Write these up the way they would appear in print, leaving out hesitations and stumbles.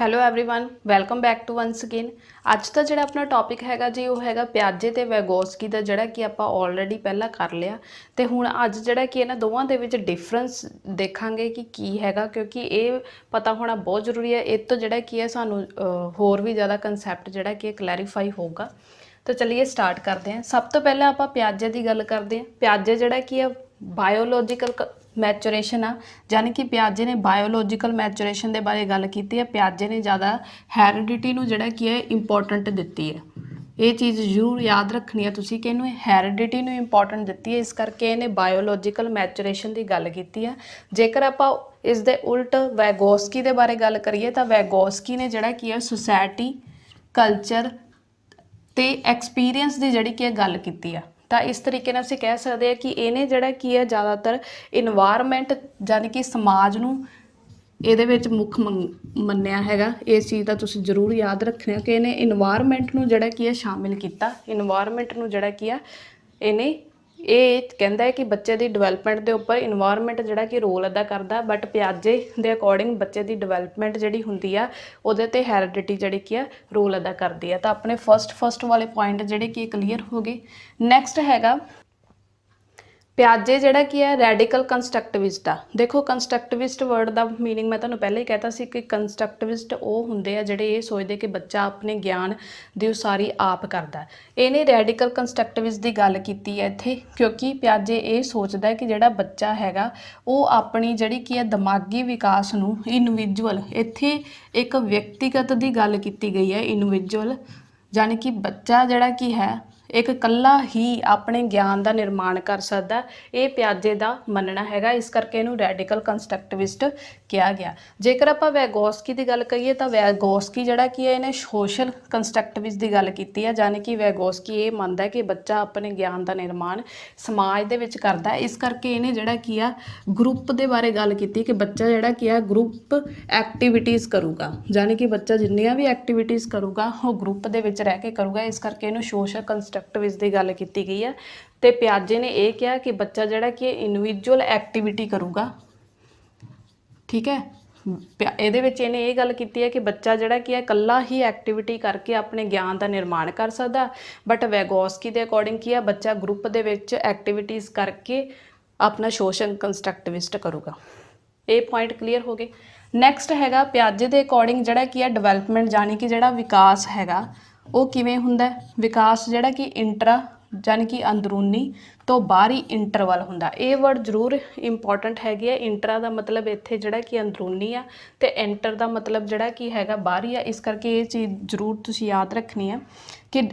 Hello everyone welcome back to once again. ਅੱਜ ਦਾ ਜਿਹੜਾ ਆਪਣਾ ਟੌਪਿਕ ਹੈਗਾ ਜੀ ਉਹ ਹੈਗਾ ਪਿਆਜੇ ਤੇ ਵੈਗੋਸਕੀ ਦਾ, ਜਿਹੜਾ ਕਿ ਆਪਾਂ ਆਲਰੇਡੀ ਪਹਿਲਾਂ ਕਰ ਲਿਆ ਤੇ ਹੁਣ ਅੱਜ ਜਿਹੜਾ ਕਿ ਇਹਨਾਂ ਦੋਵਾਂ ਦੇ ਵਿੱਚ ਡਿਫਰੈਂਸ ਦੇਖਾਂਗੇ ਕਿ ਕੀ ਹੈਗਾ, ਕਿਉਂਕਿ ਇਹ ਪਤਾ ਹੋਣਾ ਬਹੁਤ ਜ਼ਰੂਰੀ ਹੈ। ਇਹ ਤੋਂ ਜਿਹੜਾ ਕੀ ਹੈ ਸਾਨੂੰ ਹੋਰ ਵੀ ਜ਼ਿਆਦਾ ਕਨਸੈਪਟ ਜਿਹੜਾ ਕਿ ਕਲੈਰੀਫਾਈ ਹੋਊਗਾ। तो चलिए स्टार्ट करते हैं। सब तो पहले आप प्याजे की गल करते हैं। प्याजे जिहड़ा की है बायोलॉजिकल मैचुरेशन आ, यानी कि प्याजे ने बायोलॉजिकल मैचुरेशन के बारे गल की है। प्याजे ने ज़्यादा हैरिडिटी नूं जिहड़ा की है इंपोर्टेंट दिती है। ये चीज़ जरूर याद रखनी है तुसीं कि इहनूं हैरिडिटी नूं इंपोर्टेंट दिती है, इस करके इहने बायोलॉजिकल मैचुरेशन की गल की है। जेकर आप इस दे उल्ट वैगोस्की के बारे गल करिए तो वैगोस्की ने जिहड़ा की है सोसाइटी कल्चर ਤੇ ਐਕਸਪੀਰੀਅੰਸ ਦੀ ਜਿਹੜੀ ਕਿ ਗੱਲ ਕੀਤੀ ਆ, ਤਾਂ ਇਸ ਤਰੀਕੇ ਨਾਲ ਅਸੀਂ ਕਹਿ ਸਕਦੇ ਆ ਕਿ ਇਹਨੇ ਜਿਹੜਾ ਕੀ ਹੈ ਜ਼ਿਆਦਾਤਰ ਇਨਵਾਇਰਨਮੈਂਟ ਯਾਨੀ ਕਿ ਸਮਾਜ ਨੂੰ ਇਹਦੇ ਵਿੱਚ ਮੁੱਖ ਮੰਨਿਆ ਹੈਗਾ। ਇਸ ਚੀਜ਼ ਦਾ ਤੁਸੀਂ ਜ਼ਰੂਰ ਯਾਦ ਰੱਖਣਾ ਕਿ ਇਹਨੇ ਇਨਵਾਇਰਨਮੈਂਟ ਨੂੰ ਜਿਹੜਾ ਕੀ ਹੈ ਸ਼ਾਮਿਲ ਕੀਤਾ। ਇਨਵਾਇਰਨਮੈਂਟ ਨੂੰ ਜਿਹੜਾ ਕੀ ਆ ਇਹਨੇ ਇਹ ਕਹਿੰਦਾ ਹੈ ਕਿ ਬੱਚੇ ਦੀ ਡਿਵੈਲਪਮੈਂਟ ਦੇ ਉੱਪਰ ਇਨਵਾਇਰਨਮੈਂਟ ਜਿਹੜਾ ਕਿ ਰੋਲ ਅਦਾ ਕਰਦਾ, ਬਟ ਪਿਆਜੇ ਦੇ ਅਕੋਰਡਿੰਗ ਬੱਚੇ ਦੀ ਡਿਵੈਲਪਮੈਂਟ ਜਿਹੜੀ ਹੁੰਦੀ ਆ ਉਹਦੇ ਤੇ ਹੈਰੀਡਿਟੀ ਜਿਹੜੀ ਕੀ ਆ ਰੋਲ ਅਦਾ ਕਰਦੀ ਆ। ਤਾਂ ਆਪਣੇ ਫਸਟ ਵਾਲੇ ਪੁਆਇੰਟ ਜਿਹੜੇ ਕਿ ਕਲੀਅਰ ਹੋ ਗਏ। ਨੈਕਸਟ ਹੈਗਾ ਪਿਆਜੇ ਜਿਹੜਾ ਕੀ ਹੈ ਰੈਡੀਕਲ ਕੰਸਟਰਕਟਿਵਿਸਟ ਆ। ਦੇਖੋ ਕੰਸਟਰਕਟਿਵਿਸਟ ਵਰਡ ਦਾ ਮੀਨਿੰਗ ਮੈਂ ਤੁਹਾਨੂੰ ਪਹਿਲਾਂ ਹੀ ਕਹਿਤਾ ਸੀ ਕਿ ਕੰਸਟਰਕਟਿਵਿਸਟ ਉਹ ਹੁੰਦੇ ਆ ਜਿਹੜੇ ਇਹ ਸੋਚਦੇ ਕਿ ਬੱਚਾ ਆਪਣੇ ਗਿਆਨ ਦੀ ਉਸਾਰੀ ਆਪ ਕਰਦਾ। ਇਹਨੇ ਰੈਡੀਕਲ ਕੰਸਟਰਕਟਿਵਿਸਟ ਦੀ ਗੱਲ ਕੀਤੀ ਹੈ ਇੱਥੇ, ਕਿਉਂਕਿ ਪਿਆਜੇ ਇਹ ਸੋਚਦਾ ਕਿ ਜਿਹੜਾ ਬੱਚਾ ਹੈਗਾ ਉਹ ਆਪਣੀ ਜਿਹੜੀ ਕੀ ਹੈ ਦਿਮਾਗੀ ਵਿਕਾਸ ਨੂੰ ਇੰਡੀਵਿਜੂਅਲ, ਇੱਥੇ ਇੱਕ ਵਿਅਕਤੀਗਤ ਦੀ ਗੱਲ ਕੀਤੀ ਗਈ ਹੈ ਇੰਡੀਵਿਜੂਅਲ, ਯਾਨੀ ਕਿ ਬੱਚਾ ਜਿਹੜਾ ਕੀ ਹੈ एक कला ही अपने ज्ञान का निर्माण कर सकता। ये प्याजे का मनना हैगा, इस करके इनू रैडिकल कंस्ट्रक्टिविस्ट कहा गया। जेकर आप वैगोस्की की गल करिए तो वैगोस्की जिहड़ा की है इन्हें सोशल कंस्ट्रक्टिविस्ट की गल की है, यानी कि वैगोस्की ये मानता है कि बच्चा अपने ज्ञान का निर्माण समाज दे विच करता है। इस करके इन्हें जिहड़ा की है ग्रुप के बारे गल की कि बच्चा जिहड़ा की है ग्रुप एक्टिविटीज़ करूगा, यानी कि बच्चा जिन्नियां भी एक्टिविटीज़ करूगा वो ग्रुप दे विच रह के करूगा। इस करके इनू सोशल कंस्ट्रक्टिविस्ट की गल की गई है। तो प्याजे ने यह कहा कि बच्चा जिहड़ा कि इंडिविजुअल एक्टिविटी करूगा, ठीक है। ਇਹਦੇ ਵਿੱਚ ਇਹਨੇ ਇਹ ਗੱਲ ਕੀਤੀ ਹੈ ਕਿ ਬੱਚਾ ਜਿਹੜਾ ਕੀ ਹੈ ਇਕੱਲਾ ਹੀ ਐਕਟੀਵਿਟੀ ਕਰਕੇ ਆਪਣੇ ਗਿਆਨ ਦਾ ਨਿਰਮਾਣ ਕਰ ਸਕਦਾ, ਬਟ ਵੈਗੋਸਕੀ ਦੇ ਅਕੋਰਡਿੰਗ ਕੀ ਹੈ ਬੱਚਾ ਗਰੁੱਪ ਦੇ ਵਿੱਚ ਐਕਟੀਵਿਟੀਜ਼ ਕਰਕੇ ਆਪਣਾ ਸੋਸ਼ਲ ਕੰਸਟਰਕਟਿਵਿਸਟ ਕਰੂਗਾ। ਇਹ ਪੁਆਇੰਟ ਕਲੀਅਰ ਹੋ ਗਏ। ਨੈਕਸਟ ਹੈਗਾ ਪਿਆਜੇ ਦੇ ਅਕੋਰਡਿੰਗ ਜਿਹੜਾ ਕੀ ਹੈ ਡਿਵੈਲਪਮੈਂਟ, ਯਾਨੀ ਕਿ ਜਿਹੜਾ ਵਿਕਾਸ ਹੈਗਾ ਉਹ ਕਿਵੇਂ ਹੁੰਦਾ। ਵਿਕਾਸ ਜਿਹੜਾ ਕਿ ਇੰਟਰਾ यानी कि अंदरूनी तो बाहरी इंटर वाल हुंदा। ये वर्ड जरूर इंपॉर्टेंट हैगी है। इंटरा का मतलब इत्थे जिहड़ा कि अंदरूनी आ ते एंटर का मतलब जिहड़ा कि हैगा बाहरी आ। इस करके ये चीज़ जरूर तुसीं याद रखनी है कि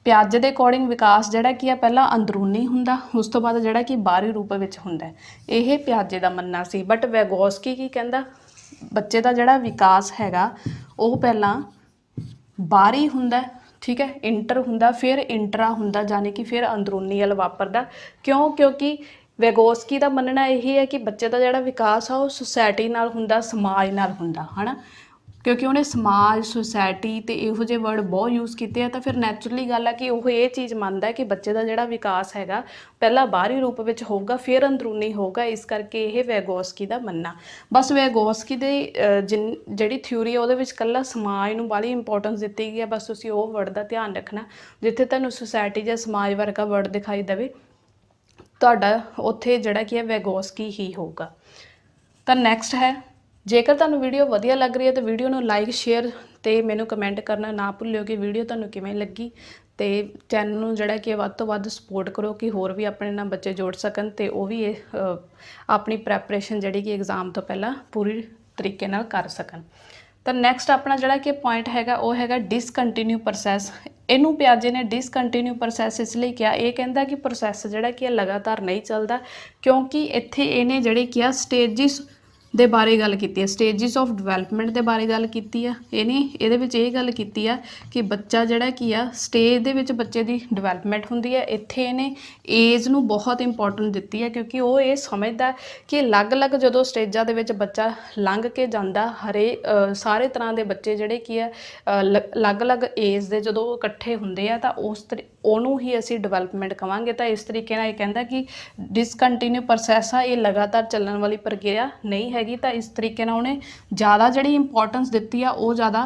प्याजे के अकॉर्डिंग विकास जिहड़ा कि पहला अंदरूनी हुंदा, उस तो बाद जिहड़ा कि बाहरी रूप विच हुंदा। यह प्याजे का मनना सी, बट वैगोस्की की कहंदा बच्चे का जिहड़ा विकास हैगा वो पहला बाहरी हुंदा, ठीक है, इंटर हुंदा फिर इंटरा हुंदा, यानी कि फिर अंदरूनी वाल वापरदा। क्यों? क्योंकि वैगोस्की का मनना यही है कि बच्चे का जिहड़ा विकास आ वो सोसाइटी नाल हुंदा, समाज नाल हुंदा, है ना। क्योंकि उन्हें समाज सोसाइटी तो इहो जे वर्ड बहुत यूज़ किए, तो फिर नैचुरली गल है कि वो ये चीज़ मानता है कि बच्चे का जिहड़ा विकास हैगा पहला बाहरी रूप में होगा फिर अंदरूनी होगा। इस करके ये वैगोस्की का मनना। बस वैगोस्की की जिहड़ी थ्योरी है वो कल्ला समाज नूं बाहली इंपोर्टेंस दी गई है। बस तुसीं वो वर्ड का ध्यान रखना, जिथे तुहानूं सोसाइटी या समाज वर्गा वर्ड दिखाई देवे तुहाडा उत्थे जिहड़ा कि है वैगोस्की ही होगा। तो नैक्सट है, जेकर तुहानूं वीडियो वधिया लग रही है तो वीडियो नूं लाइक शेयर ते मैनूं कमेंट करना ना भुल्लिओ कि वीडियो तुहानूं किवें लगी। तो चैनल नूं जिहड़ा कि वध तों वध सपोर्ट करो कि होर भी अपने नाल बच्चे जोड़ सकन ते वो भी अपनी प्रैपरेशन जिहड़ी कि एग्जाम तो पहला पूरी तरीके नाल कर सकन। तो नैक्सट अपना जिहड़ा कि पॉइंट हैगा वो हैगा डिसकंटीन्यू प्रोसैस। इनू प्याजे ने डिसकंटीन्यू प्रोसैस इसलिए किया, ये कहता कि प्रोसैस जिहड़ा कि लगातार नहीं चलता, क्योंकि इत्थे इहने जिहड़ी कि स्टेजिस ਦੇ ਬਾਰੇ ਗੱਲ ਕੀਤੀ ਹੈ, ਸਟੇजिस ऑफ डिवेलपमेंट ਦੇ ਬਾਰੇ ਗੱਲ ਕੀਤੀ ਹੈ। ਇਹਦੇ ਵਿੱਚ ਇਹ ਗੱਲ ਕੀਤੀ ਆ ਕਿ ਬੱਚਾ ਜਿਹੜਾ ਕੀ ਆ ਸਟੇਜ ਦੇ ਵਿੱਚ ਬੱਚੇ ਦੀ ਡਿਵੈਲਪਮੈਂਟ ਹੁੰਦੀ ਹੈ। ਇੱਥੇ ਇਹਨੇ ਏਜ ਨੂੰ ਬਹੁਤ ਇੰਪੋਰਟੈਂਟ ਦਿੱਤੀ ਹੈ, ਕਿਉਂਕਿ ਉਹ ਇਹ ਸਮਝਦਾ ਕਿ ਅਲੱਗ-ਅਲੱਗ ਜਦੋਂ ਸਟੇਜਾਂ ਦੇ ਵਿੱਚ ਬੱਚਾ ਲੰਘ ਕੇ ਜਾਂਦਾ, ਸਾਰੇ ਤਰ੍ਹਾਂ ਦੇ ਬੱਚੇ ਜਿਹੜੇ ਕੀ ਆ ਅਲੱਗ-ਅਲੱਗ ਏਜ ਦੇ ਜਦੋਂ ਇਕੱਠੇ ਹੁੰਦੇ ਆ ਤਾਂ ਉਹਨੂੰ ਹੀ ਅਸੀਂ ਡਿਵੈਲਪਮੈਂਟ ਕਵਾਂਗੇ। ਤਾਂ ਇਸ ਤਰੀਕੇ ਨਾਲ ਇਹ ਕਹਿੰਦਾ ਕਿ ਡਿਸਕੰਟੀਨਿਊ ਪ੍ਰੋਸੈਸ ਆ, ਇਹ ਲਗਾਤਾਰ ਚੱਲਣ ਵਾਲੀ ਪ੍ਰਕਿਰਿਆ ਨਹੀਂ ਹੈ। हैगी तो इस तरीके नाल उन्हें ज़्यादा जिहड़ी इंपॉर्टेंस दित्ती आ वो ज़्यादा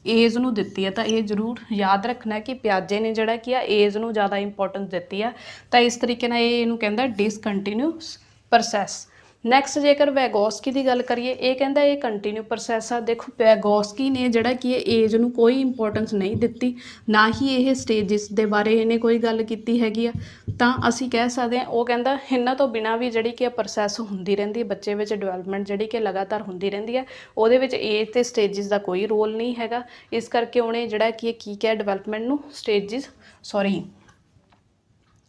एज नूं दित्ती है। तो ये जरूर याद रखना कि प्याजे ने जिहड़ा कि एज नूं ज़्यादा इंपॉर्टेंस दित्ती है। तो इस तरीके नाल इहनूं कहंदा डिसकंटीन्यूअस प्रोसैस। नैक्सट जेकर वैगोस्की की गल करिए ये कहता ये कंटीन्यू प्रोसैस आ। देखो वैगोस्की ने जिहड़ा कि एज नूं कोई इंपॉर्टेंस नहीं दित्ती, ना ही ये स्टेजिस के बारे इन्हें कोई गल कीती हैगी आ। तो असीं कह सकते हैं वो कहता इन्हां तो बिना भी जिहड़ी कि प्रोसैस हुंदी रहिंदी है, बच्चे विच डिवेलपमेंट जिहड़ी कि लगातार हुंदी रहिंदी है, उहदे विच एज ते स्टेजिस का कोई रोल नहीं हैगा। इस करके उन्हें जिहड़ा कि की किया डिवेलपमेंट नूं स्टेजिस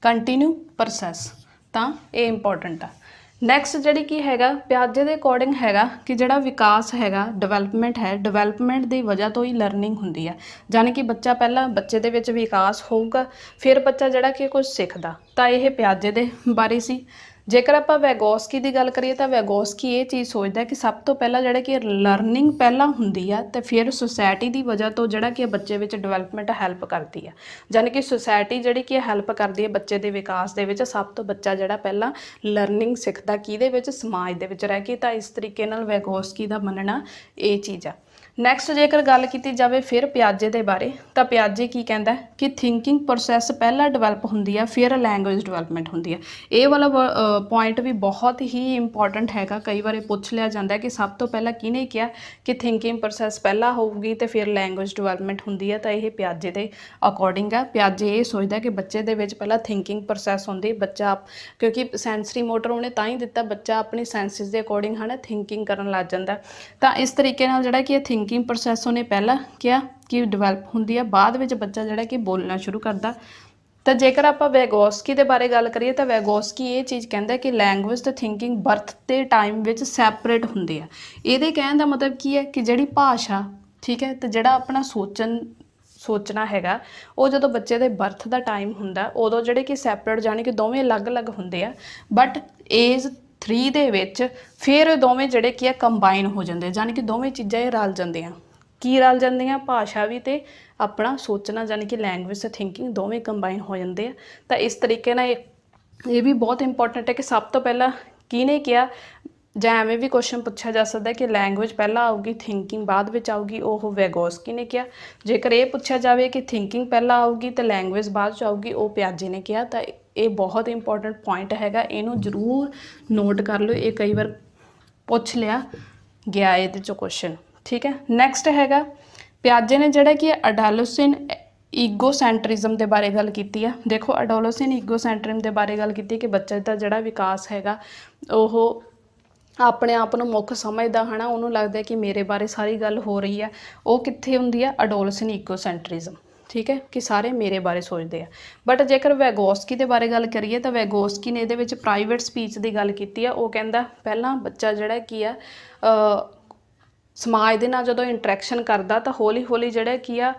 कंटीन्यू प्रोसैस। तो ये इंपॉर्टेंट आ। नैक्सट जिहड़ी की हैगा प्याजे के अकॉर्डिंग हैगा कि जिहड़ा विकास हैगा डिवेलपमेंट है, डिवेलपमेंट की वजह तो ही लर्निंग हुंदी है। जानी कि बच्चा पहला बच्चे दे विच विकास होऊगा, फिर बच्चा जिहड़ा कि कुछ सिखदा। तो यह प्याजे दे बारे सी। जेकर आपां वैगोस्की की गल करिए तो वैगोस्की ये चीज़ सोचदा कि सब तो पहला जिहड़ा कि लर्निंग पहला हुंदी है तो फिर सोसाइटी की वजह तो जिहड़ा कि बच्चे विच डिवेलपमेंट हैल्प करती है। जानी कि सोसाइटी जिहड़ी कि हैल्प करती है बच्चे के विकास दे विच। सब तो बच्चा जिहड़ा पहला लर्निंग सिखदा किहदे विच, समाज दे विच रह के। तो इस तरीके नाल वैगोस्की का मनना ये चीज़ है। नैक्सट जेकर गल की जाए फिर प्याजे के बारे तो प्याजे की कहता है कि थिंकिंग प्रोसैस पहला डिवेलप होंदी है, फिर लैंगुएज डिवेलपमेंट होंदी है। ये वाला पॉइंट भी बहुत ही इंपॉर्टेंट हैगा। कई बार पूछ लिया जाता है कि सब तो पहला किने किया कि थिंकिंग प्रोसैस पहला होगी तो फिर लैंगुएज डिवेलपमेंट होंदी है। तो यह प्याजे के अकॉर्डिंग है। प्याजे ये सोचता कि बच्चे दे विच पहला थिंकिंग प्रोसैस होंदी, बच्चा क्योंकि सैंसरी मोटर उन्हें तां ही दिता, बच्चा अपनी सैंसिस के अकॉर्डिंग है ना थिंकिंग करन लग जाता। तो इस तरीके नाल जिहड़ा कि थिंकिंग प्रोसैस उन्हें पहला क्या कि डिवेलप होंदी है, बाद विच बच्चा जिहड़ा कि बोलना शुरू करता। तो जेकर आप वैगोस्की के बारे गल करिए तो वैगोस्की ये चीज़ कहता कि लैंगुएज तो थिंकिंग बर्थ के टाइम विच सैपरेट होंदी है। ये कहने का मतलब की है कि जिहड़ी भाषा ठीक है तो जिहड़ा अपना सोचना हैगा वो जो बच्चे के बर्थ का टाइम हुंदा उदों जिहड़े कि सैपरेट जाने कि दोवें अलग अलग होंदे आ। बट एज 3 दे विच फिर दोवें जिहड़े कि कंबाइन हो जाते, जानी कि दोवें चीज़ां ये रल जांदियां। की रल जांदियां? भाषा भी तो अपना सोचना, जानी कि लैंगुएज से थिंकिंग दोवें कंबाइन हो जाते हैं। तो इस तरीके नाल ये भी बहुत इंपॉर्टेंट है कि सब तो पहला किने किया, जां एवें भी क्वेश्चन पूछा जा सकता है कि लैंगुएज पहला आऊगी थिंकिंग बाद विच आऊगी, वो वैगोस्की ने किया। जेकर ये पूछा जाए कि थिंकिंग पहला आऊगी तो लैंगुएज बाद आऊगी, वो प्याजे ने किया। तो ये बहुत इंपॉर्टेंट पॉइंट हैगा, इनू जरूर नोट कर लो। ये कई बार पूछ लिया गया ये क्वेश्चन, ठीक है। नैक्सट हैगा प्याजे ने जिहड़ा कि एडोलसेंट ईगोसैंट्रिज्म के बारे गल की है। देखो एडोलसेंट ईगोसैंट्रिज्म के बारे गल की कि बच्चे का जिहड़ा विकास हैगा वो अपने आप को मुख समझदा है ना, उन्होंने लगता है कि मेरे बारे सारी गल हो रही है। वो कित्थे हुंदी है? एडोलसेंट ईगोसैंट्रिज्म, ठीक है, कि सारे मेरे बारे सोचते हैं। बट जेकर वैगोस्की के बारे गल करिए तो वैगोस्की ने ये प्राइवेट स्पीच की गल की है। वो कहता पहला बच्चा जिहड़ा कि है समाज दे नाल जदों इंटरैक्शन करदा तो हौली हौली जिहड़ा कि आ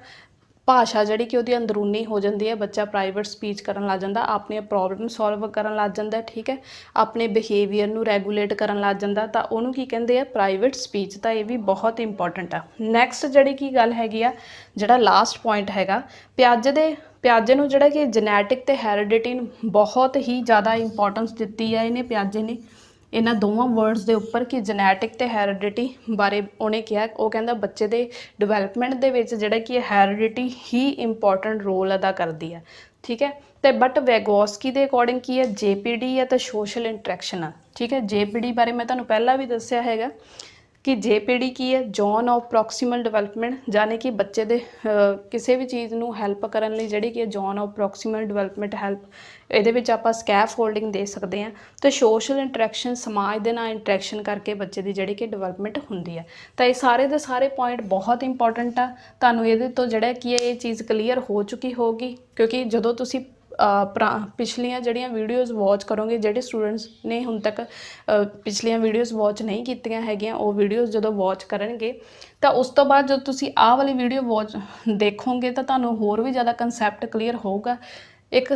भाषा जिहड़ी कि उहदी अंदरूनी हो जाती है। बच्चा प्राइवेट स्पीच करन लग जाता, अपनी प्रॉब्लम सॉल्व करन लग जाता, ठीक है, अपने बिहेवियर नूं रैगूलेट करन लग जाता। तो उहनूं की कहंदे आ प्राइवेट स्पीच। तो ये भी बहुत इंपॉर्टेंट आ। नैक्सट जिहड़ी की गल हैगी आ, जिहड़ा लास्ट पॉइंट हैगा प्याजे नूं जिहड़ा कि जैनैटिक ते हैरिडिटी नूं बहुत ही ज़्यादा इंपॉर्टेंस दित्ती है इन्हें प्याजे ने इन्हां दोवां वर्ड्स के उपर कि जैनैटिक ते हैरिडिटी बारे उन्हें कहा। वो कहता बच्चे के डिवेलपमेंट के विच जिहड़ा कि हैरिडिटी ही इंपॉर्टेंट रोल अदा करती है, ठीक है। तो बट वैगोस्की के अकॉर्डिंग की है JPD है तो सोशल इंटरैक्शन आ, ठीक है। JPD बारे मैं तुहानूं पहला भी दस्सिया हैगा कि JPD की है जोन ऑफ प्रॉक्सीमल डिवेलपमेंट, यानी कि बच्चे दे किसी भी चीज़ नूं हैल्प करन लई जिहड़ी कि जोन ऑफ प्रॉक्सीमल डिवेलपमेंट हैल्प ये आपां स्कैफोल्डिंग दे सकते हैं। तो सोशल इंटरैक्शन समाज दे नाल इंटरैक्शन करके बच्चे की जिहड़ी कि डिवेलपमेंट हुंदी है। तो ये सारे दे सारे पॉइंट बहुत इंपॉर्टेंट आ। तुहानूं इहदे तो जिहड़ा कि ये चीज़ क्लीयर हो चुकी होगी, क्योंकि जदों तुसीं पिछलियां जड़ियाँ वीडियोज़ वॉच करोगे, जोड़े स्टूडेंट्स ने हुण तक पिछलियां वीडियोज़ वॉच नहीं कीतियां हैगियां, वो वीडियोज़ जो वॉच करनगे तो उस तो बाद जो तुसी आ वाली वीडियो वॉच देखोगे तो तुहानूं होर भी ज़्यादा कंसैप्ट क्लीयर होगा। एक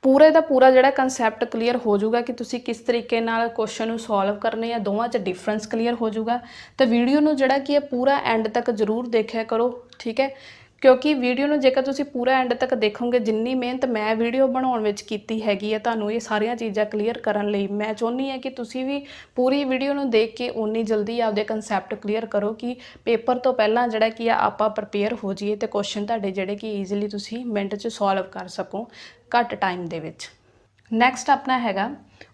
पूरे का पूरा जिहड़ा कंसैप्ट क्लीयर हो जाऊगा कि तुसी किस तरीके नाल क्वेश्चन नूं सॉल्व करने या दोवां च डिफरेंस क्लीयर हो जाऊगा। तो वीडियो नूं जिहड़ा कि पूरा एंड तक जरूर देखा करो, ठीक है, क्योंकि वीडियो ਨੂੰ ਜੇਕਰ ਤੁਸੀਂ ਪੂਰਾ ਐਂਡ ਤੱਕ ਦੇਖੋਗੇ, ਜਿੰਨੀ ਮਿਹਨਤ ਮੈਂ ਵੀਡੀਓ ਬਣਾਉਣ ਵਿੱਚ ਕੀਤੀ ਹੈਗੀ ਆ ਤੁਹਾਨੂੰ ਇਹ ਸਾਰੀਆਂ ਚੀਜ਼ਾਂ ਕਲੀਅਰ ਕਰਨ ਲਈ, ਮੈਂ ਚਾਹੁੰਦੀ ਹਾਂ ਕਿ ਤੁਸੀਂ ਵੀ ਪੂਰੀ ਵੀਡੀਓ ਨੂੰ ਦੇਖ ਕੇ ਉਨੀ ਜਲਦੀ ਆਪਦੇ ਕਨਸੈਪਟ ਕਲੀਅਰ ਕਰੋ ਕਿ ਪੇਪਰ ਤੋਂ ਪਹਿਲਾਂ ਜਿਹੜਾ ਕੀ ਆ ਆਪਾਂ ਪ੍ਰਪੇਅਰ ਹੋ ਜਾਈਏ ਤੇ ਕੁਐਸਚਨ ਤੁਹਾਡੇ ਜਿਹੜੇ ਕਿ ਈਜ਼ੀਲੀ ਤੁਸੀਂ ਮਿੰਟ 'ਚ ਸੋਲਵ ਕਰ ਸਕੋ ਘੱਟ ਟਾਈਮ ਦੇ ਵਿੱਚ। ਨੈਕਸਟ ਆਪਣਾ ਹੈਗਾ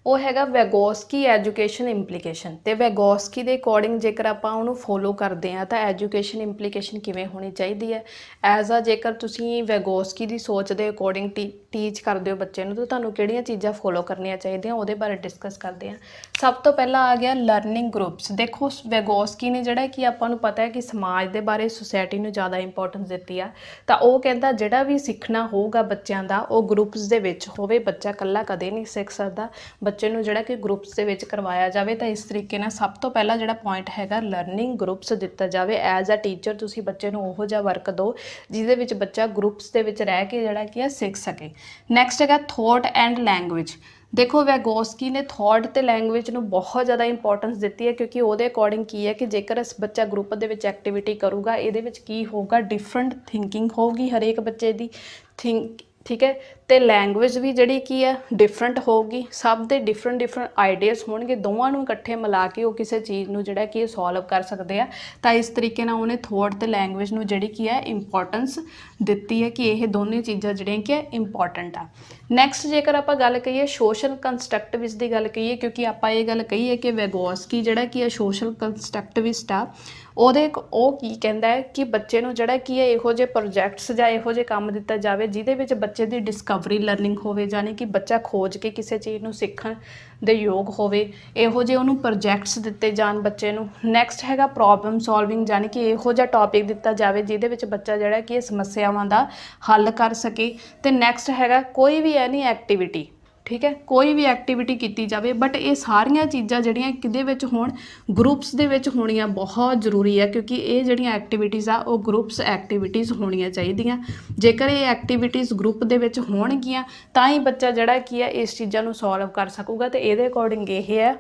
ਉਹ ਹੈਗਾ ਵੈਗੋਸਕੀ ਐਜੂਕੇਸ਼ਨ ਇੰਪਲੀਕੇਸ਼ਨ। ਤੇ ਵੈਗੋਸਕੀ ਦੇ ਅਕੋਰਡਿੰਗ ਜੇਕਰ ਆਪਾਂ ਉਹਨੂੰ ਫੋਲੋ ਕਰਦੇ ਹਾਂ ਤਾਂ ਐਜੂਕੇਸ਼ਨ ਇੰਪਲੀਕੇਸ਼ਨ ਕਿਵੇਂ ਹੋਣੀ ਚਾਹੀਦੀ ਹੈ ਐਜ਼ ਆ, ਜੇਕਰ ਤੁਸੀਂ ਵੈਗੋਸਕੀ ਦੀ ਸੋਚ ਦੇ ਅਕੋਰਡਿੰਗ ਟੀਚ ਕਰਦੇ ਹੋ ਬੱਚੇ ਨੂੰ ਤਾਂ ਤੁਹਾਨੂੰ ਕਿਹੜੀਆਂ ਚੀਜ਼ਾਂ ਫੋਲੋ ਕਰਨੀਆਂ ਚਾਹੀਦੀਆਂ ਉਹਦੇ ਬਾਰੇ ਡਿਸਕਸ ਕਰਦੇ ਹਾਂ। ਸਭ ਤੋਂ ਪਹਿਲਾਂ ਆ ਗਿਆ ਲਰਨਿੰਗ ਗਰੁੱਪਸ। ਦੇਖੋ ਵੈਗੋਸਕੀ ਨੇ ਜਿਹੜਾ ਕਿ ਆਪਾਂ ਨੂੰ ਪਤਾ ਹੈ ਕਿ ਸਮਾਜ ਦੇ ਬਾਰੇ ਸੋਸਾਇਟੀ ਨੂੰ ਜ਼ਿਆਦਾ ਇੰਪੋਰਟੈਂਸ ਦਿੱਤੀ ਆ, ਤਾਂ ਉਹ ਕਹਿੰਦਾ ਜਿਹੜਾ ਵੀ ਸਿੱਖਣਾ ਹੋਊਗਾ ਬੱਚਿਆਂ ਦਾ ਉਹ ਗਰੁੱਪਸ ਦੇ ਵਿੱਚ ਹੋਵੇ, ਬੱਚਾ ਇਕੱਲਾ ਕਦੇ ਨਹੀਂ ਸਿੱਖ ਸਕਦਾ, ਬੱਚੇ ਨੂੰ ਜਿਹੜਾ ਕਿ ਗਰੁੱਪਸ ਦੇ ਵਿੱਚ ਕਰਵਾਇਆ ਜਾਵੇ। ਤਾਂ ਇਸ ਤਰੀਕੇ ਨਾਲ ਸਭ ਤੋਂ ਪਹਿਲਾਂ ਜਿਹੜਾ ਪੁਆਇੰਟ ਹੈਗਾ ਲਰਨਿੰਗ ਗਰੁੱਪਸ ਦਿੱਤਾ ਜਾਵੇ। ਐਜ਼ ਅ ਟੀਚਰ ਤੁਸੀਂ ਬੱਚੇ ਨੂੰ ਉਹੋ ਜਿਹਾ ਵਰਕ ਦਿਓ ਜਿਹਦੇ ਵਿੱਚ ਬੱਚਾ ਗਰੁੱਪਸ ਦੇ ਵਿੱਚ ਰਹਿ ਕੇ ਜਿਹੜਾ ਕਿ ਸਿੱਖ ਸਕੇ। ਨੈਕਸਟ ਹੈਗਾ ਥੋਟ ਐਂਡ ਲੈਂਗੁਏਜ। ਦੇਖੋ ਵੈਗੋਸਕੀ ਨੇ ਥੋਟ ਤੇ ਲੈਂਗੁਏਜ ਨੂੰ ਬਹੁਤ ਜ਼ਿਆਦਾ ਇੰਪੋਰਟੈਂਸ ਦਿੱਤੀ ਹੈ ਕਿਉਂਕਿ ਉਹਦੇ ਅਕੋਰਡਿੰਗ ਕੀ ਹੈ ਕਿ ਜੇਕਰ ਬੱਚਾ ਗਰੁੱਪ ਦੇ ਵਿੱਚ ਐਕਟੀਵਿਟੀ ਕਰੂਗਾ ਇਹਦੇ ਵਿੱਚ ਕੀ ਹੋਊਗਾ, ਡਿਫਰੈਂਟ ਥਿੰਕਿੰਗ ਹੋਊਗੀ ਹਰੇਕ ਬੱਚੇ ਦੀ ਠੀਕ ਹੈ। ਤੇ ਲੈਂਗੁਏਜ ਵੀ ਜਿਹੜੀ ਕੀ ਹੈ ਡਿਫਰੈਂਟ ਹੋਊਗੀ, ਸਭ ਦੇ ਡਿਫਰੈਂਟ ਆਈਡੀਆਜ਼ ਹੋਣਗੇ, ਦੋਵਾਂ ਨੂੰ ਇਕੱਠੇ ਮਿਲਾ ਕੇ ਉਹ ਕਿਸੇ ਚੀਜ਼ ਨੂੰ ਜਿਹੜਾ ਕਿ ਸੋਲਵ ਕਰ ਸਕਦੇ ਆ। ਤਾਂ ਇਸ ਤਰੀਕੇ ਨਾਲ ਉਹਨੇ ਥੋਟ ਤੇ ਲੈਂਗੁਏਜ ਨੂੰ ਜਿਹੜੀ ਕੀ ਹੈ ਇੰਪੋਰਟੈਂਸ ਦਿੱਤੀ ਹੈ ਕਿ ਇਹ ਦੋਨੇ ਚੀਜ਼ਾਂ ਜਿਹੜੀਆਂ ਕਿ ਇੰਪੋਰਟੈਂਟ ਆ। ਨੈਕਸਟ ਜੇਕਰ ਆਪਾਂ ਗੱਲ ਕਰੀਏ ਸੋਸ਼ਲ ਕੰਸਟਰਕਟਿਵਿਸਟ ਦੀ ਗੱਲ ਕਰੀਏ, ਕਿਉਂਕਿ ਆਪਾਂ ਇਹ ਗੱਲ ਕਹੀਏ ਕਿ ਵੈਗੋਸਕੀ ਜਿਹੜਾ ਕੀ ਹੈ ਸੋਸ਼ਲ ਕੰਸਟਰਕਟਿਵਿਸਟ ਆ, ਉਹ ਕੀ ਕਹਿੰਦਾ ਹੈ ਕਿ ਬੱਚੇ ਨੂੰ ਜਿਹੜਾ ਕੀ ਹੈ ਇਹੋ ਜਿਹੇ ਪ੍ਰੋਜੈਕਟਸ ਜਾਂ ਇਹੋ ਜਿਹੇ ਕੰਮ ਦਿੱਤਾ ਜਾਵੇ ਜਿਹਦੇ ਵਿੱਚ ਬੱਚੇ ਦੀ ਡਿਸਕਵਰੀ ਲਰਨਿੰਗ ਹੋਵੇ, ਯਾਨੀ ਕਿ ਬੱਚਾ ਖੋਜ ਕੇ ਕਿਸੇ ਚੀਜ਼ ਨੂੰ ਸਿੱਖਣ ਦੇ ਯੋਗ ਹੋਵੇ, ਇਹੋ ਜਿਹੇ ਉਹਨੂੰ ਪ੍ਰੋਜੈਕਟਸ ਦਿੱਤੇ ਜਾਣ ਬੱਚੇ ਨੂੰ। ਨੈਕਸਟ ਹੈਗਾ ਪ੍ਰੋਬਲਮ ਸੋਲਵਿੰਗ, ਯਾਨੀ ਕਿ ਇਹੋ ਜਿਹਾ ਟੌਪਿਕ ਦਿੱਤਾ ਜਾਵੇ ਜਿਹਦੇ ਵਿੱਚ ਬੱਚਾ ਜਿਹੜਾ ਕਿ ਇਹ ਸਮੱਸਿਆਵਾਂ ਦਾ ਹੱਲ ਕਰ ਸਕੇ। ਤੇ ਨੈਕਸਟ ਹੈਗਾ ਕੋਈ ਵੀ ਐਨੀ ਐਕਟੀਵਿਟੀ, ਠੀਕ ਹੈ, ਕੋਈ ਵੀ ਐਕਟੀਵਿਟੀ ਕੀਤੀ ਜਾਵੇ ਬਟ ਇਹ ਸਾਰੀਆਂ ਚੀਜ਼ਾਂ ਜਿਹੜੀਆਂ ਕਿਹਦੇ ਵਿੱਚ ਹੋਣ, ਗਰੁੱਪਸ ਦੇ ਵਿੱਚ ਹੋਣੀਆਂ ਬਹੁਤ ਜ਼ਰੂਰੀ ਹੈ ਕਿਉਂਕਿ ਇਹ ਜਿਹੜੀਆਂ ਐਕਟੀਵਿਟੀਜ਼ ਆ ਉਹ ਗਰੁੱਪਸ ਐਕਟੀਵਿਟੀਜ਼ ਹੋਣੀਆਂ ਚਾਹੀਦੀਆਂ। ਜੇਕਰ ਇਹ ਐਕਟੀਵਿਟੀਜ਼ ਗਰੁੱਪ ਦੇ ਵਿੱਚ ਹੋਣਗੀਆਂ ਤਾਂ ਹੀ ਬੱਚਾ ਜਿਹੜਾ ਕੀ ਹੈ ਇਸ ਚੀਜ਼ਾਂ ਨੂੰ ਸੋਲਵ ਕਰ ਸਕੂਗਾ। ਤੇ ਇਹਦੇ ਅਕੋਰਡਿੰਗ ਇਹ ਹੈ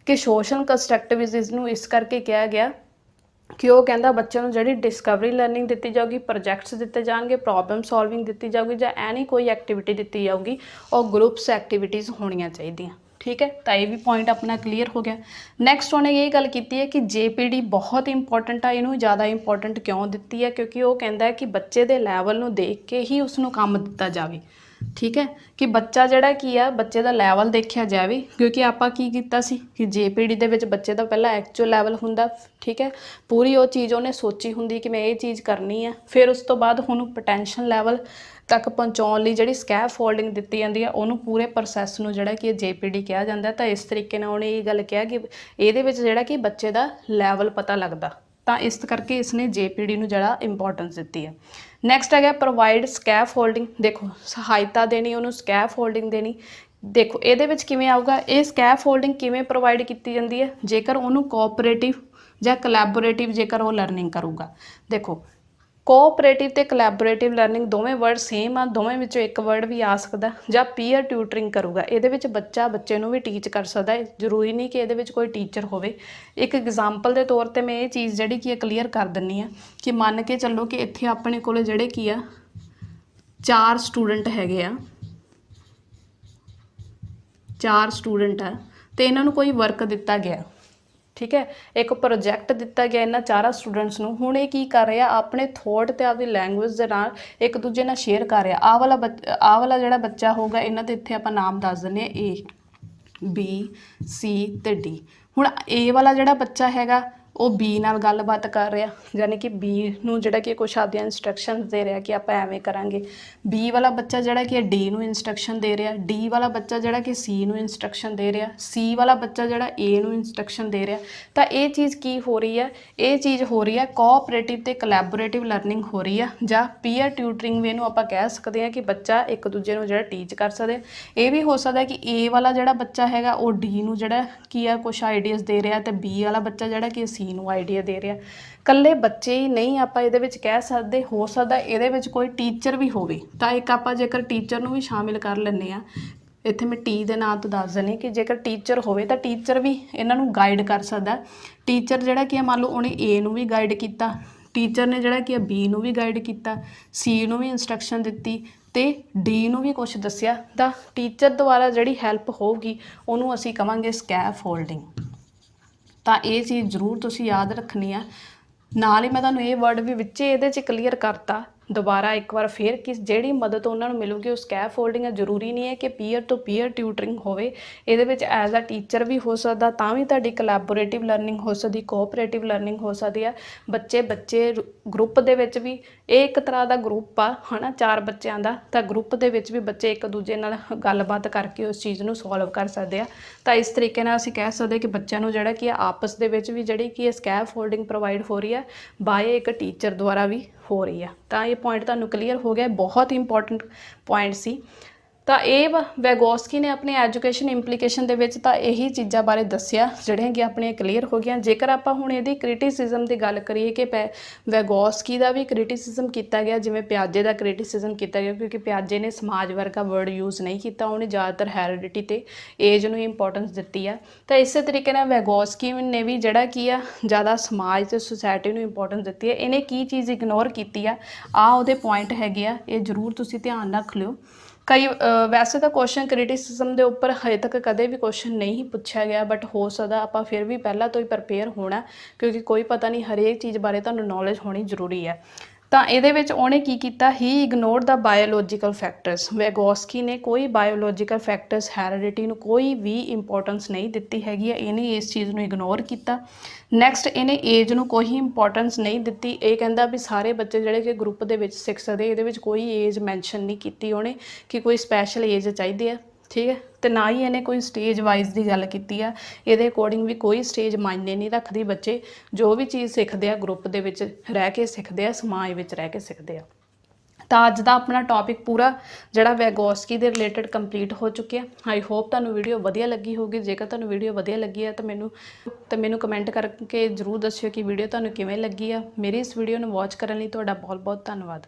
ਕਿ ਸੋਸ਼ਲ ਕੰਸਟਰਕਟਿਵਿਜ਼ਮ ਨੂੰ ਇਸ ਕਰਕੇ ਕਿਹਾ ਗਿਆ ਕਿ ਉਹ ਕਹਿੰਦਾ ਬੱਚਿਆਂ ਨੂੰ ਜਿਹੜੀ ਡਿਸਕਵਰੀ ਲਰਨਿੰਗ ਦਿੱਤੀ ਜਾਊਗੀ, ਪ੍ਰੋਜੈਕਟਸ ਦਿੱਤੇ ਜਾਣਗੇ, ਪ੍ਰੋਬਲਮ ਸੋਲਵਿੰਗ ਦਿੱਤੀ ਜਾਊਗੀ ਜਾਂ ਐਨੀ ਕੋਈ ਐਕਟੀਵਿਟੀ ਦਿੱਤੀ ਜਾਊਗੀ ਉਹ ਗਰੁੱਪਸ ਐਕਟੀਵਿਟੀਜ਼ ਹੋਣੀਆਂ ਚਾਹੀਦੀਆਂ। ਠੀਕ ਹੈ, ਤਾਂ ਇਹ ਵੀ ਪੁਆਇੰਟ ਆਪਣਾ ਕਲੀਅਰ ਹੋ ਗਿਆ। ਨੈਕਸਟ ਉਹਨੇ ਇਹ ਗੱਲ ਕੀਤੀ ਹੈ ਕਿ JPD ਬਹੁਤ ਇੰਪੋਰਟੈਂਟ ਆ। ਇਹਨੂੰ ਜ਼ਿਆਦਾ ਇੰਪੋਰਟੈਂਟ ਕਿਉਂ ਦਿੱਤੀ ਹੈ ਕਿਉਂਕਿ ਉਹ ਕਹਿੰਦਾ ਹੈ ਕਿ ਬੱਚੇ ਦੇ ਲੈਵਲ ਨੂੰ ਦੇਖ ਕੇ ਹੀ ਉਸਨੂੰ ਕੰਮ ਦਿੱਤਾ ਜਾਵੇ। ਠੀਕ ਹੈ, ਕਿ ਬੱਚਾ ਜਿਹੜਾ ਕੀ ਆ ਬੱਚੇ ਦਾ ਲੈਵਲ ਦੇਖਿਆ ਜਾਵੇ ਕਿਉਂਕਿ ਆਪਾਂ ਕੀ ਕੀਤਾ ਸੀ ਕਿ JPD ਦੇ ਵਿੱਚ ਬੱਚੇ ਦਾ ਪਹਿਲਾਂ ਐਕਚੁਅਲ ਲੈਵਲ ਹੁੰਦਾ, ਠੀਕ ਹੈ, ਪੂਰੀ ਉਹ ਚੀਜ਼ ਉਹਨੇ ਸੋਚੀ ਹੁੰਦੀ ਕਿ ਮੈਂ ਇਹ ਚੀਜ਼ ਕਰਨੀ ਹੈ। ਫਿਰ ਉਸ ਤੋਂ ਬਾਅਦ ਉਹਨੂੰ ਪੋਟੈਂਸ਼ੀਅਲ ਲੈਵਲ ਤੱਕ ਪਹੁੰਚਾਉਣ ਲਈ ਜਿਹੜੀ ਸਕੈਫੋਲਡਿੰਗ ਦਿੱਤੀ ਜਾਂਦੀ ਹੈ ਉਹਨੂੰ ਪੂਰੇ ਪ੍ਰੋਸੈਸ ਨੂੰ ਜਿਹੜਾ ਕਿ JPD ਕਿਹਾ ਜਾਂਦਾ। ਤਾਂ ਇਸ ਤਰੀਕੇ ਨਾਲ ਉਹਨੇ ਇਹ ਗੱਲ ਕਿਹਾ ਕਿ ਇਹਦੇ ਵਿੱਚ ਜਿਹੜਾ ਕਿ ਬੱਚੇ ਦਾ ਲੈਵਲ ਪਤਾ ਲੱਗਦਾ, ਤਾਂ ਇਸ ਕਰਕੇ ਇਸਨੇ JPD ਨੂੰ ਜਿਹੜਾ ਇੰਪੋਰਟੈਂਸ ਦਿੱਤੀ ਹੈ। ਨੈਕਸਟ ਹੈਗਾ ਪ੍ਰੋਵਾਈਡ ਸਕੈਫੋਲਡਿੰਗ। ਦੇਖੋ ਸਹਾਇਤਾ ਦੇਣੀ, ਉਹਨੂੰ ਸਕੈਫੋਲਡਿੰਗ ਦੇਣੀ। ਦੇਖੋ ਇਹਦੇ ਵਿੱਚ ਕਿਵੇਂ ਆਊਗਾ, ਇਹ ਸਕੈਫੋਲਡਿੰਗ ਕਿਵੇਂ ਪ੍ਰੋਵਾਈਡ ਕੀਤੀ ਜਾਂਦੀ ਹੈ ਜੇਕਰ ਉਹਨੂੰ ਕੋਆਪਰੇਟਿਵ ਜਾਂ ਕੋਲੈਬੋਰੇਟਿਵ ਜੇਕਰ ਉਹ ਲਰਨਿੰਗ ਕਰੂਗਾ। ਦੇਖੋ ਕੋਆਪਰੇਟਿਵ ਤੇ ਕੋਲੈਬੋਰੇਟਿਵ ਲਰਨਿੰਗ ਦੋਵੇਂ ਵਰਡ ਸੇਮ ਆ, ਦੋਵੇਂ ਵਿੱਚੋਂ ਇੱਕ ਵਰਡ ਵੀ ਆ ਸਕਦਾ। ਜਾਂ ਪੀਅਰ ਟਿਊਟਰਿੰਗ ਕਰੂਗਾ, ਇਹਦੇ ਵਿੱਚ ਬੱਚਾ ਬੱਚੇ ਨੂੰ ਵੀ ਟੀਚ ਕਰ ਸਕਦਾ ਹੈ, ਜ਼ਰੂਰੀ ਨਹੀਂ ਕਿ ਇਹਦੇ ਵਿੱਚ ਕੋਈ ਟੀਚਰ ਹੋਵੇ। ਇੱਕ ਐਗਜ਼ਾਮਪਲ ਦੇ ਤੌਰ ਤੇ ਮੈਂ ਇਹ ਚੀਜ਼ ਜਿਹੜੀ ਕੀ ਕਲੀਅਰ ਕਰ ਦਿੰਨੀ ਆ ਕਿ ਮੰਨ ਕੇ ਚੱਲੋ ਕਿ ਇੱਥੇ ਆਪਣੇ ਕੋਲ ਜਿਹੜੇ ਕੀ ਆ 4 ਸਟੂਡੈਂਟ ਹੈਗੇ ਆ, 4 ਸਟੂਡੈਂਟ ਆ ਤੇ ਇਹਨਾਂ ਨੂੰ ਕੋਈ ਵਰਕ ਦਿੱਤਾ ਗਿਆ, ਠੀਕ ਹੈ, ਇੱਕ ਪ੍ਰੋਜੈਕਟ ਦਿੱਤਾ ਗਿਆ ਇਹਨਾਂ 4 ਸਟੂਡੈਂਟਸ ਨੂੰ। ਹੁਣ ਇਹ ਕੀ ਕਰ ਰਿਹਾ, ਆਪਣੇ ਥੋਟ ਤੇ ਆਪਦੀ ਲੈਂਗੁਏਜ ਦੇ ਨਾਲ ਇੱਕ ਦੂਜੇ ਨਾਲ ਸ਼ੇਅਰ ਕਰ ਰਿਹਾ। ਆਹ ਵਾਲਾ ਜਿਹੜਾ ਬੱਚਾ ਹੋਊਗਾ ਇਹਨਾਂ ਦੇ ਇੱਥੇ ਆਪਾਂ ਨਾਮ ਦੱਸ ਦਿੰਦੇ ਹਾਂ A B C ਤੇ D। ਹੁਣ A ਵਾਲਾ ਜਿਹੜਾ ਬੱਚਾ ਹੈਗਾ ਉਹ B ਨਾਲ ਗੱਲਬਾਤ ਕਰ ਰਿਹਾ, ਯਾਨੀ ਕਿ B ਨੂੰ ਜਿਹੜਾ ਕਿ ਕੁਛ ਆਪਦੀਆਂ ਇੰਸਟਰਕਸ਼ਨਸ ਦੇ ਰਿਹਾ ਕਿ ਆਪਾਂ ਐਵੇਂ ਕਰਾਂਗੇ। B ਵਾਲਾ ਬੱਚਾ ਜਿਹੜਾ ਕਿ D ਨੂੰ ਇੰਸਟਰਕਸ਼ਨ ਦੇ ਰਿਹਾ, D ਵਾਲਾ ਬੱਚਾ ਜਿਹੜਾ ਕਿ C ਨੂੰ ਇੰਸਟਰਕਸ਼ਨ ਦੇ ਰਿਹਾ, C ਵਾਲਾ ਬੱਚਾ ਜਿਹੜਾ A ਨੂੰ ਇੰਸਟਰਕਸ਼ਨ ਦੇ ਰਿਹਾ। ਤਾਂ ਇਹ ਚੀਜ਼ ਕੀ ਹੋ ਰਹੀ ਹੈ, ਇਹ ਚੀਜ਼ ਹੋ ਰਹੀ ਹੈ ਕੋਆਪਰੇਟਿਵ ਤੇ ਕੋਲੈਬੋਰੇਟਿਵ ਲਰਨਿੰਗ ਹੋ ਰਹੀ ਆ, ਜਾਂ ਪੀਅਰ ਟਿਊਟਰਿੰਗ ਵੀ ਇਹਨੂੰ ਆਪਾਂ ਕਹਿ ਸਕਦੇ ਹਾਂ ਕਿ ਬੱਚਾ ਇੱਕ ਦੂਜੇ ਨੂੰ ਜਿਹੜਾ ਟੀਚ ਕਰ ਸਕਦੇ। ਇਹ ਵੀ ਹੋ ਸਕਦਾ ਕਿ A ਵਾਲਾ ਜਿਹੜਾ ਬੱਚਾ ਹੈਗਾ ਉਹ D ਨੂੰ ਜਿਹੜਾ ਕੀ ਆ ਕੁਛ ਆਈਡੀਆਜ਼ ਦੇ ਰਿਹਾ ਤੇ B ਵਾਲਾ ਬੱਚਾ ਜਿਹੜਾ ਕਿ C ਨੂੰ ਆਈਡੀਆ ਦੇ ਰਿਹਾ। ਇਕੱਲੇ ਬੱਚੇ ਹੀ ਨਹੀਂ ਆਪਾਂ ਇਹਦੇ ਵਿੱਚ ਕਹਿ ਸਕਦੇ, ਹੋ ਸਕਦਾ ਇਹਦੇ ਵਿੱਚ ਕੋਈ ਟੀਚਰ ਵੀ ਹੋਵੇ। ਤਾਂ ਇੱਕ ਆਪਾਂ ਜੇਕਰ ਟੀਚਰ ਨੂੰ ਵੀ ਸ਼ਾਮਿਲ ਕਰ ਲੈਂਦੇ ਹਾਂ, ਇੱਥੇ ਮੈਂ T ਦੇ ਨਾਂ ਤੋਂ ਦੱਸ ਦਿੰਦੀ ਕਿ ਜੇਕਰ ਟੀਚਰ ਹੋਵੇ ਤਾਂ ਟੀਚਰ ਵੀ ਇਹਨਾਂ ਨੂੰ ਗਾਈਡ ਕਰ ਸਕਦਾ। ਟੀਚਰ ਜਿਹੜਾ ਕਿ ਮੰਨ ਲਓ ਉਹਨੇ A ਨੂੰ ਵੀ ਗਾਈਡ ਕੀਤਾ ਟੀਚਰ ਨੇ ਜਿਹੜਾ ਕਿ ਬੀ ਨੂੰ ਵੀ ਗਾਈਡ ਕੀਤਾ, ਸੀ ਨੂੰ ਵੀ ਇੰਸਟਰਕਸ਼ਨ ਦਿੱਤੀ ਤੇ ਡੀ ਨੂੰ ਵੀ ਕੁਝ ਦੱਸਿਆ। ਤਾਂ ਟੀਚਰ ਦੁਆਰਾ ਜਿਹੜੀ ਹੈਲਪ ਹੋਊਗੀ ਉਹਨੂੰ ਅਸੀਂ ਕਵਾਂਗੇ ਸਕੈਫੋਲਡਿੰਗ। ਤਾਂ ਇਹ ਚੀਜ਼ ਜ਼ਰੂਰ ਤੁਸੀਂ ਯਾਦ ਰੱਖਣੀ ਆ। ਨਾਲ ਹੀ ਮੈਂ ਤੁਹਾਨੂੰ ਇਹ ਵਰਡ ਵੀ ਵਿੱਚ ਇਹਦੇ 'ਚ ਕਲੀਅਰ ਕਰਤਾ ਦੁਬਾਰਾ ਇੱਕ ਵਾਰ ਫਿਰ ਕਿ ਜਿਹੜੀ ਮਦਦ ਉਹਨਾਂ ਨੂੰ ਮਿਲੂਗੀ ਉਹ ਸਕੈਫੋਲਡਿੰਗ ਹੈ। ਜ਼ਰੂਰੀ ਨਹੀਂ ਹੈ ਕਿ ਪੀਅਰ ਟੂ ਪੀਅਰ ਟਿਊਟਰਿੰਗ ਹੋਵੇ, ਇਹਦੇ ਵਿੱਚ ਐਜ਼ ਅ ਟੀਚਰ ਵੀ ਹੋ ਸਕਦਾ, ਤਾਂ ਵੀ ਤੁਹਾਡੀ ਕੋਲੈਬੋਰੇਟਿਵ ਲਰਨਿੰਗ ਹੋ ਸਕਦੀ, ਕੋਆਪਰੇਟਿਵ ਲਰਨਿੰਗ ਹੋ ਸਕਦੀ ਹੈ। ਬੱਚੇ ਗਰੁੱਪ ਦੇ ਵਿੱਚ ਵੀ, ਇਹ ਇੱਕ ਤਰ੍ਹਾਂ ਦਾ ਗਰੁੱਪ ਆ ਹੈ ਨਾ 4 ਬੱਚਿਆਂ ਦਾ, ਤਾਂ ਗਰੁੱਪ ਦੇ ਵਿੱਚ ਵੀ ਬੱਚੇ ਇੱਕ ਦੂਜੇ ਨਾਲ ਗੱਲਬਾਤ ਕਰਕੇ ਉਸ ਚੀਜ਼ ਨੂੰ ਸੋਲਵ ਕਰ ਸਕਦੇ ਆ। ਤਾਂ ਇਸ ਤਰੀਕੇ ਨਾਲ ਅਸੀਂ ਕਹਿ ਸਕਦੇ ਕਿ ਬੱਚਿਆਂ ਨੂੰ ਜਿਹੜਾ ਕਿ ਆਪਸ ਦੇ ਵਿੱਚ ਵੀ ਜਿਹੜੀ ਕਿ ਸਕੈਫੋਲਡਿੰਗ ਪ੍ਰੋਵਾਈਡ ਹੋ ਰਹੀ ਹੈ ਬਾਏ ਇੱਕ ਟੀਚਰ ਦੁਆਰਾ ਵੀ ਹੋ ਰਹੀ ਆ। ਤਾਂ ਇਹ ਪੁਆਇੰਟ ਤੁਹਾਨੂੰ ਕਲੀਅਰ ਹੋ ਗਿਆ, ਬਹੁਤ ਇੰਪੋਰਟੈਂਟ ਪੁਆਇੰਟ ਸੀ। ਤਾਂ ਇਹ ਵੈਗੋਸਕੀ ਨੇ ਆਪਣੀ ਐਜੂਕੇਸ਼ਨ ਇੰਪਲੀਕੇਸ਼ਨ ਦੇ ਵਿੱਚ ਤਾਂ ਇਹੀ ਚੀਜ਼ਾਂ ਬਾਰੇ ਦੱਸਿਆ ਜਿਹੜੀਆਂ ਕਿ ਆਪਣੀਆਂ ਕਲੀਅਰ ਹੋ ਗਈਆਂ। ਜੇਕਰ ਆਪਾਂ ਹੁਣ ਇਹਦੀ ਕ੍ਰਿਟਿਸਿਜ਼ਮ ਦੀ ਗੱਲ ਕਰੀਏ ਕਿ ਵੈਗੋਸਕੀ ਦਾ ਵੀ ਕ੍ਰਿਟਿਸਿਜ਼ਮ ਕੀਤਾ ਗਿਆ ਜਿਵੇਂ ਪਿਆਜੇ ਦਾ ਕ੍ਰਿਟਿਸਿਜ਼ਮ ਕੀਤਾ ਗਿਆ, ਕਿਉਂਕਿ ਪਿਆਜੇ ਨੇ ਸਮਾਜ ਵਰਗਾ ਵਰਡ ਯੂਜ਼ ਨਹੀਂ ਕੀਤਾ, ਉਹਨੇ ਜ਼ਿਆਦਾਤਰ ਹੈਰੀਡਿਟੀ ਤੇ ਏਜ ਨੂੰ ਇੰਪੋਰਟੈਂਸ ਦਿੱਤੀ ਆ। ਤਾਂ ਇਸੇ ਤਰੀਕੇ ਨਾਲ ਵੈਗੋਸਕੀ ਨੇ ਵੀ ਜਿਹੜਾ ਕੀ ਆ ਜ਼ਿਆਦਾ ਸਮਾਜ ਤੇ ਸੁਸਾਇਟੀ ਨੂੰ ਇੰਪੋਰਟੈਂਸ ਦਿੱਤੀ ਹੈ। ਇਹਨੇ ਕੀ ਚੀਜ਼ ਇਗਨੋਰ ਕੀਤੀ ਆ ਉਹਦੇ ਪੁਆਇੰਟ ਹੈਗੇ ਆ, ਇਹ ਜ਼ਰੂਰ ਤੁਸੀਂ ਧਿਆਨ ਰੱਖ ਲਿਓ। ਵੈਸੇ ਤਾਂ ਕੁਐਸਚਨ ਕ੍ਰਿਟਿਸਿਜ਼ਮ ਦੇ ਉੱਪਰ ਹਜੇ ਤੱਕ ਕਦੇ ਵੀ ਕੁਐਸਚਨ ਨਹੀਂ ਪੁੱਛਿਆ ਗਿਆ, ਬਟ ਹੋ ਸਕਦਾ ਆਪਾਂ ਫਿਰ ਵੀ ਪਹਿਲਾਂ ਤੋਂ ਹੀ ਪ੍ਰਪੇਅਰ ਹੋਣਾ, ਕਿਉਂਕਿ ਕੋਈ ਪਤਾ ਨਹੀਂ, ਹਰੇਕ ਚੀਜ਼ ਬਾਰੇ ਤੁਹਾਨੂੰ ਨੌਲੇਜ ਹੋਣੀ ਜ਼ਰੂਰੀ ਹੈ। ਤਾਂ ਇਹਦੇ ਵਿੱਚ ਉਹਨੇ ਕੀ ਕੀਤਾ, ਹੀ ਇਗਨੋਰ ਦਾ ਬਾਇਓਲੋਜੀਕਲ ਫੈਕਟਰਸ। ਵੈਗੋਸਕੀ ਨੇ ਕੋਈ ਬਾਇਓਲੋਜੀਕਲ ਫੈਕਟਰਸ ਹੈਰੀਡਿਟੀ ਨੂੰ ਕੋਈ ਵੀ ਇੰਪੋਰਟੈਂਸ ਨਹੀਂ ਦਿੱਤੀ ਹੈਗੀ ਹੈ, ਇਹਨੇ ਇਸ ਚੀਜ਼ ਨੂੰ ਇਗਨੋਰ ਕੀਤਾ। ਨੈਕਸਟ, ਇਹਨੇ ਏਜ ਨੂੰ ਕੋਈ ਇੰਪੋਰਟੈਂਸ ਨਹੀਂ ਦਿੱਤੀ। ਇਹ ਕਹਿੰਦਾ ਵੀ ਸਾਰੇ ਬੱਚੇ ਜਿਹੜੇ ਕਿ ਗਰੁੱਪ ਦੇ ਵਿੱਚ ਸਿੱਖ ਸਕਦੇ, ਇਹਦੇ ਵਿੱਚ ਕੋਈ ਏਜ ਮੈਂਸ਼ਨ ਨਹੀਂ ਕੀਤੀ ਉਹਨੇ ਕਿ ਕੋਈ ਸਪੈਸ਼ਲ ਏਜ ਚਾਹੀਦੀ ਹੈ, ਠੀਕ ਹੈ। ਤੇ ਨਾ ਹੀ ਇਹਨੇ ਕੋਈ ਸਟੇਜ ਵਾਈਜ਼ ਦੀ ਗੱਲ ਕੀਤੀ ਆ, ਇਹਦੇ ਅਕੋਰਡਿੰਗ ਵੀ ਕੋਈ ਸਟੇਜ ਮਾਇਨੇ ਨਹੀਂ ਰੱਖਦੀ। ਬੱਚੇ ਜੋ ਵੀ ਚੀਜ਼ ਸਿੱਖਦੇ ਆ ਗਰੁੱਪ ਦੇ ਵਿੱਚ ਰਹਿ ਕੇ ਸਿੱਖਦੇ ਆ, ਸਮਾਜ ਵਿੱਚ ਰਹਿ ਕੇ ਸਿੱਖਦੇ ਆ। ਤਾਂ ਅੱਜ ਦਾ ਆਪਣਾ ਟੌਪਿਕ ਪੂਰਾ ਜਿਹੜਾ ਵੈਗੋਸਕੀ ਦੇ ਰਿਲੇਟਡ ਕੰਪਲੀਟ ਹੋ ਚੁੱਕਿਆ। ਆਈ ਹੋਪ ਤੁਹਾਨੂੰ ਵੀਡੀਓ ਵਧੀਆ ਲੱਗੀ ਹੋਊਗੀ। ਜੇਕਰ ਤੁਹਾਨੂੰ ਵੀਡੀਓ ਵਧੀਆ ਲੱਗੀ ਹੈ ਤਾਂ ਮੈਨੂੰ ਕਮੈਂਟ ਕਰਕੇ ਜ਼ਰੂਰ ਦੱਸਿਓ ਕਿ ਵੀਡੀਓ ਤੁਹਾਨੂੰ ਕਿਵੇਂ ਲੱਗੀ ਆ। ਮੇਰੀ ਇਸ ਵੀਡੀਓ ਨੂੰ ਵਾਚ ਕਰਨ ਲਈ ਤੁਹਾਡਾ ਬਹੁਤ ਬਹੁਤ ਧੰਨਵਾਦ।